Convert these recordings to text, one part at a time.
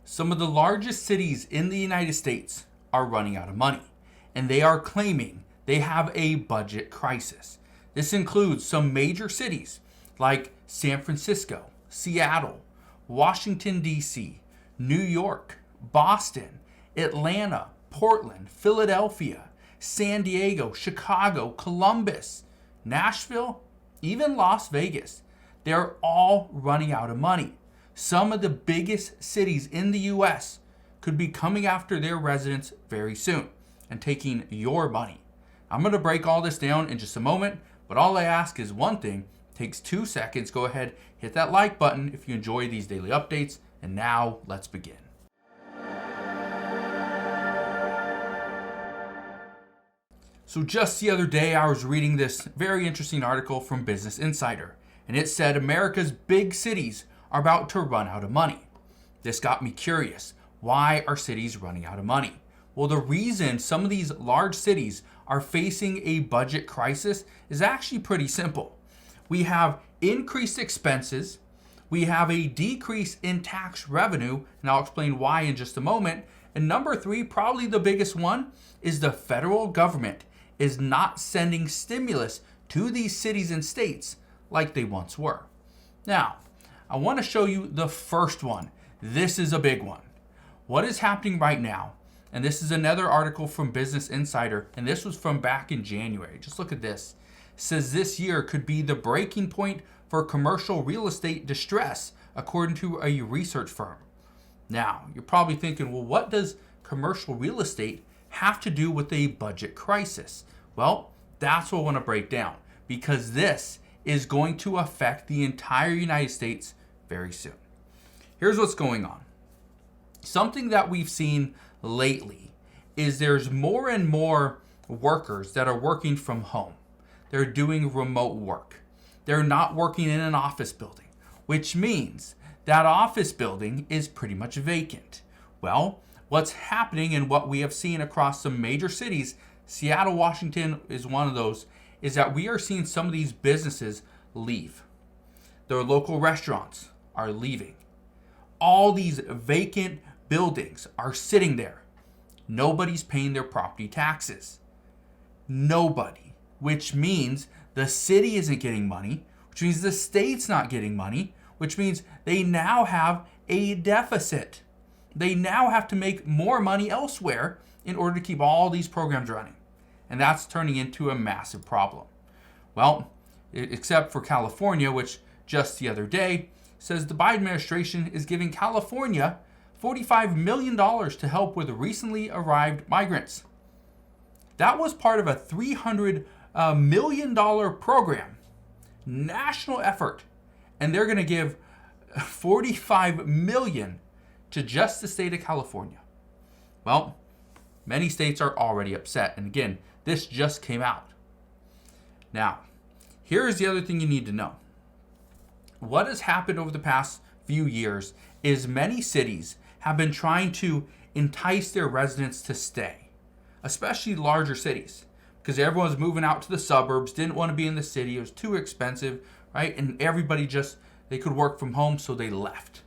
Some of the largest cities in the United States are running out of money, and they are claiming they have a budget crisis. This includes some major cities like San Francisco, Seattle, Washington, D.C., New York, Boston, Atlanta, Portland, Philadelphia, San Diego, Chicago, Columbus, Nashville, even Las Vegas. They're all running out of money. Some of the biggest cities in the U.S. could be coming after their residents very soon and taking your money. I'm going to break all this down in just a moment, but all I ask is one thing. It takes 2 seconds. Go ahead, hit that like button if you enjoy these daily updates. And now let's begin. So just the other day, I was reading this very interesting article from Business Insider, and it said America's big cities are about to run out of money. This got me curious. Why are cities running out of money? Well, the reason some of these large cities are facing a budget crisis is actually pretty simple. We have increased expenses, we have a decrease in tax revenue, and I'll explain why in just a moment. And number 3, probably the biggest one, is the federal government is not sending stimulus to these cities and states like they once were. Now, I want to show you the first one. This is a big one. What is happening right now? And this is another article from Business Insider, and this was from back in January. Just look at this. It says this year could be the breaking point for commercial real estate distress, according to a research firm. Now, you're probably thinking, well, what does commercial real estate have to do with a budget crisis? Well, that's what I want to break down, because this is going to affect the entire United States very soon. Here's what's going on. Something that we've seen lately is there's more and more workers that are working from home. They're doing remote work. They're not working in an office building, which means that office building is pretty much vacant. Well, what's happening and what we have seen across some major cities, Seattle, Washington is one of those, is that we are seeing some of these businesses leave. Their local restaurants are leaving. All these vacant buildings are sitting there. Nobody's paying their property taxes. Nobody. Which means the city isn't getting money, which means the state's not getting money, which means they now have a deficit. They now have to make more money elsewhere in order to keep all these programs running. And that's turning into a massive problem. Well, except for California, which just the other day says the Biden administration is giving California $45 million to help with recently arrived migrants. That was part of a $300 million program, national effort, and they're going to give $45 million to just the state of California. Well, many states are already upset, and again, this just came out. Now, here's the other thing you need to know. What has happened over the past few years is many cities have been trying to entice their residents to stay, especially larger cities, because everyone's moving out to the suburbs, didn't want to be in the city, it was too expensive, right? And everybody they could work from home, so they left.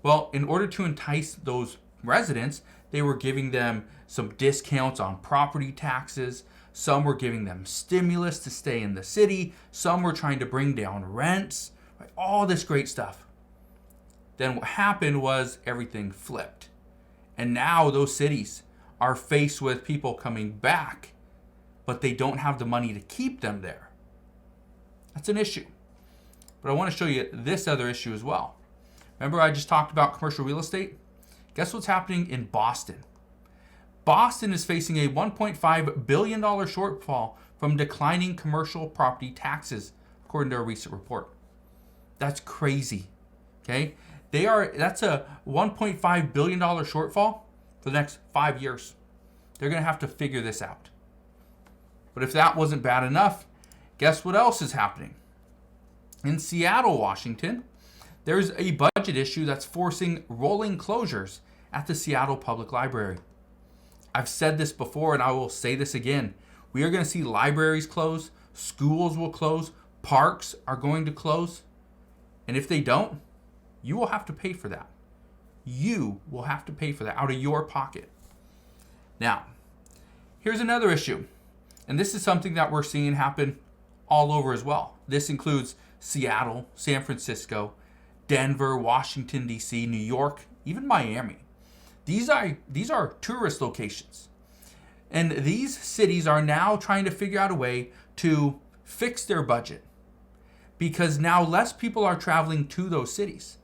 Well, in order to entice those residents, they were giving them some discounts on property taxes. Some were giving them stimulus to stay in the city. Some were trying to bring down rents, right? All this great stuff. Then what happened was everything flipped. And now those cities are faced with people coming back, but they don't have the money to keep them there. That's an issue. But I want to show you this other issue as well. Remember I just talked about commercial real estate? Guess what's happening in Boston? Boston is facing a $1.5 billion shortfall from declining commercial property taxes, according to a recent report. That's crazy. Okay? That's a $1.5 billion shortfall for the next 5 years. They're going to have to figure this out. But if that wasn't bad enough, guess what else is happening? In Seattle, Washington, there's a budget issue that's forcing rolling closures at the Seattle Public Library. I've said this before and I will say this again. We are going to see libraries close, schools will close, parks are going to close. And if they don't, you will have to pay for that. You will have to pay for that out of your pocket. Now, here's another issue. And this is something that we're seeing happen all over as well. This includes Seattle, San Francisco, Denver, Washington, D.C., New York, even Miami. These are tourist locations. And these cities are now trying to figure out a way to fix their budget because now less people are traveling to those cities.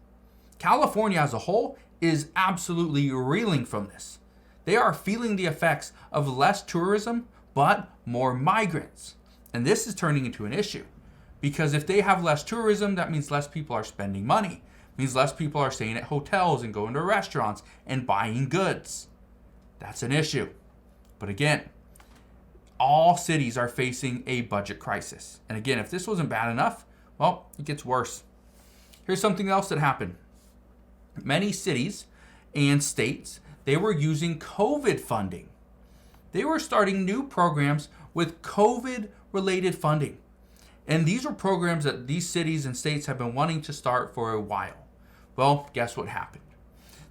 California as a whole is absolutely reeling from this. They are feeling the effects of less tourism, but more migrants. And this is turning into an issue because if they have less tourism, that means less people are spending money. It means less people are staying at hotels and going to restaurants and buying goods. That's an issue. But again, all cities are facing a budget crisis. And again, if this wasn't bad enough, well, it gets worse. Here's something else that happened. Many cities and states, they were using COVID funding. They were starting new programs with COVID-related funding. And these are programs that these cities and states have been wanting to start for a while. Well, guess what happened?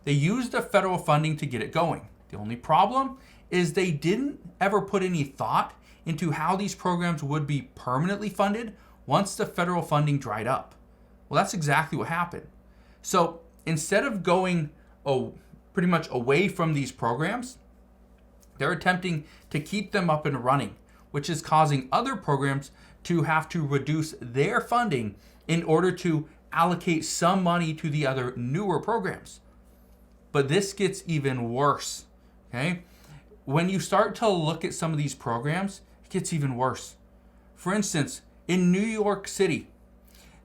They used the federal funding to get it going. The only problem is they didn't ever put any thought into how these programs would be permanently funded once the federal funding dried up. Well, that's exactly what happened. So instead of going pretty much away from these programs, they're attempting to keep them up and running, which is causing other programs to have to reduce their funding in order to allocate some money to the other newer programs. But this gets even worse, okay? When you start to look at some of these programs, it gets even worse. For instance, in New York City,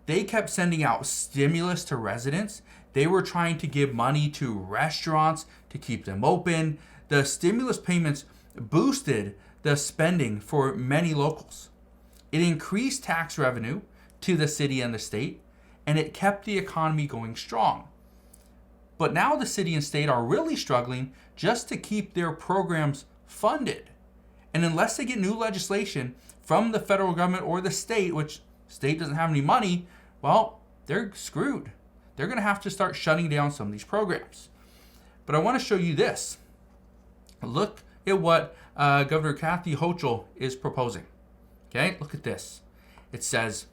they kept sending out stimulus to residents. They were trying to give money to restaurants to keep them open. The stimulus payments boosted the spending for many locals. It increased tax revenue to the city and the state, and it kept the economy going strong. But now the city and state are really struggling just to keep their programs funded. And unless they get new legislation from the federal government or the state, which state doesn't have any money, well, they're screwed. They're going to have to start shutting down some of these programs. But I want to show you this. Look at what Governor Kathy Hochul is proposing. Okay, look at this. It says,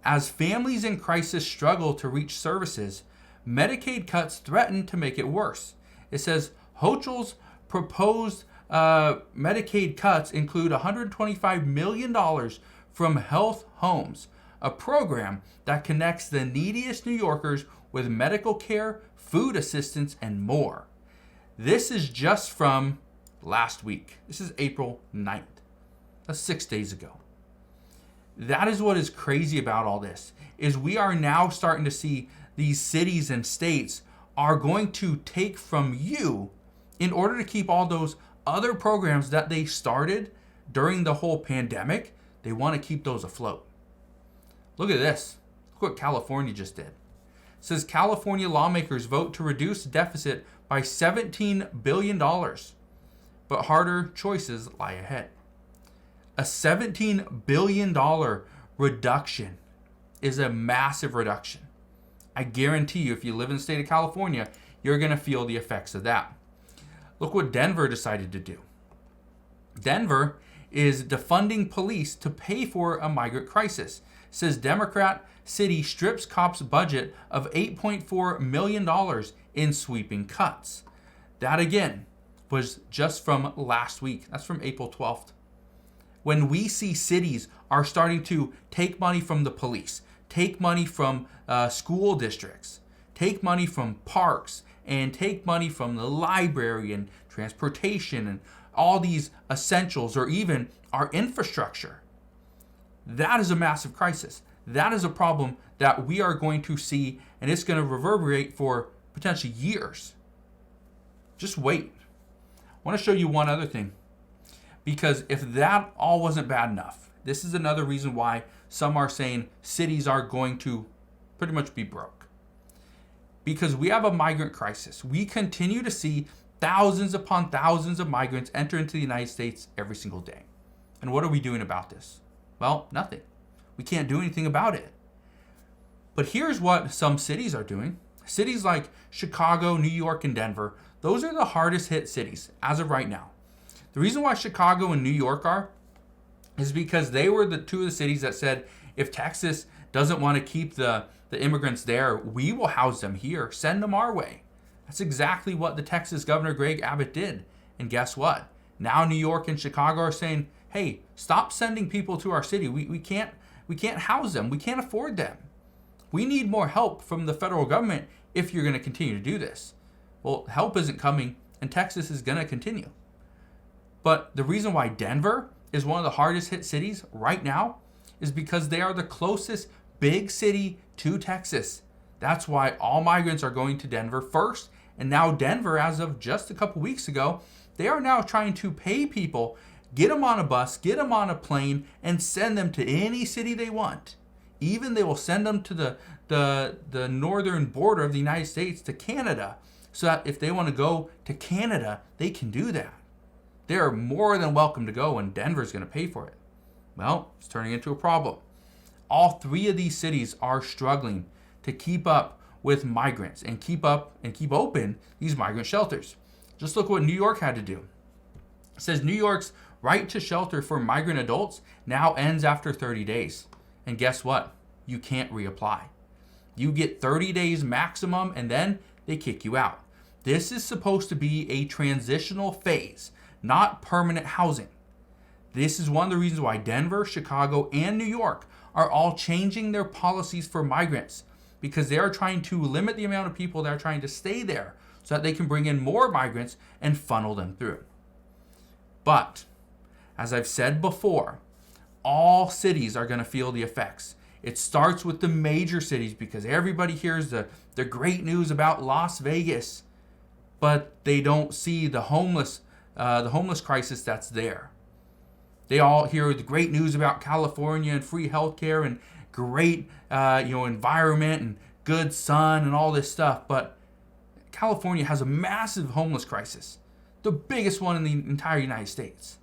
as families in crisis struggle to reach services, Medicaid cuts threaten to make it worse. It says Hochul's proposed Medicaid cuts include $125 million from Health Homes, a program that connects the neediest New Yorkers with medical care, food assistance, and more. This is just from last week. This is April 9th. That's 6 days ago. That is what is crazy about all this, is we are now starting to see these cities and states are going to take from you in order to keep all those other programs that they started during the whole pandemic. They want to keep those afloat. Look at this. Look what California just did. It says California lawmakers vote to reduce deficit by $17 billion, but harder choices lie ahead. A $17 billion reduction is a massive reduction. I guarantee you, if you live in the state of California, you're going to feel the effects of that. Look what Denver decided to do. Denver is defunding police to pay for a migrant crisis. It says Democrat city strips cops' budget of $8.4 million in sweeping cuts. That again was just from last week. That's from April 12th. When we see cities are starting to take money from the police, take money from school districts, take money from parks, and take money from the library and transportation and all these essentials, or even our infrastructure, that is a massive crisis. That is a problem that we are going to see, and it's going to reverberate for potentially years. Just wait. I want to show you one other thing. Because if that all wasn't bad enough, this is another reason why some are saying cities are going to pretty much be broke. Because we have a migrant crisis. We continue to see thousands upon thousands of migrants enter into the United States every single day. And what are we doing about this? Well, nothing. We can't do anything about it. But here's what some cities are doing. Cities like Chicago, New York, and Denver, those are the hardest hit cities as of right now. The reason why Chicago and New York are is because they were the two of the cities that said, if Texas doesn't want to keep the immigrants there, we will house them here. Send them our way. That's exactly what the Texas Governor Greg Abbott did. And guess what? Now New York and Chicago are saying, hey, stop sending people to our city. We can't house them. We can't afford them. We need more help from the federal government if you're going to continue to do this. Well, help isn't coming, and Texas is going to continue. But the reason why Denver is one of the hardest hit cities right now is because they are the closest big city to Texas. That's why all migrants are going to Denver first. And now Denver, as of just a couple weeks ago, they are now trying to pay people, get them on a bus, get them on a plane, and send them to any city they want. Even they will send them to the northern border of the United States to Canada, so that if they want to go to Canada, they can do that. They are more than welcome to go, and Denver's going to pay for it. Well, it's turning into a problem. All three of these cities are struggling to keep up with migrants and keep open these migrant shelters. Just look what New York had to do. It says New York's right to shelter for migrant adults now ends after 30 days. And guess what? You can't reapply. You get 30 days maximum, and then they kick you out. This is supposed to be a transitional phase, not permanent housing. This is one of the reasons why Denver, Chicago, and New York are all changing their policies for migrants, because they are trying to limit the amount of people that are trying to stay there so that they can bring in more migrants and funnel them through. But, as I've said before, all cities are going to feel the effects. It starts with the major cities because everybody hears the great news about Las Vegas, but they don't see the homeless crisis that's there. They all hear the great news about California and free healthcare and great environment and good sun and all this stuff, but California has a massive homeless crisis, the biggest one in the entire United States.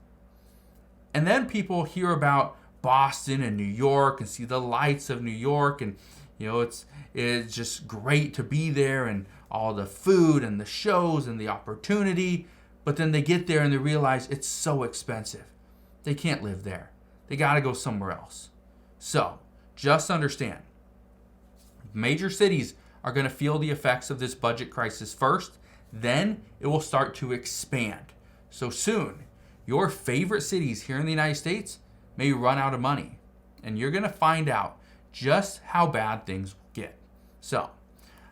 And then people hear about Boston and New York and see the lights of New York, and it's just great to be there and all the food and the shows and the opportunity. But then they get there and they realize it's so expensive. They can't live there. They got to go somewhere else. So just understand, major cities are going to feel the effects of this budget crisis first. Then it will start to expand. So soon, your favorite cities here in the United States may run out of money, and you're going to find out just how bad things will get. So,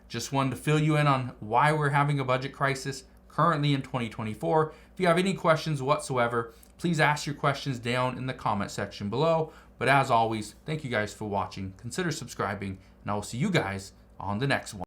just wanted to fill you in on why we're having a budget crisis currently in 2024. If you have any questions whatsoever, please ask your questions down in the comment section below. But as always, thank you guys for watching. Consider subscribing, and I will see you guys on the next one.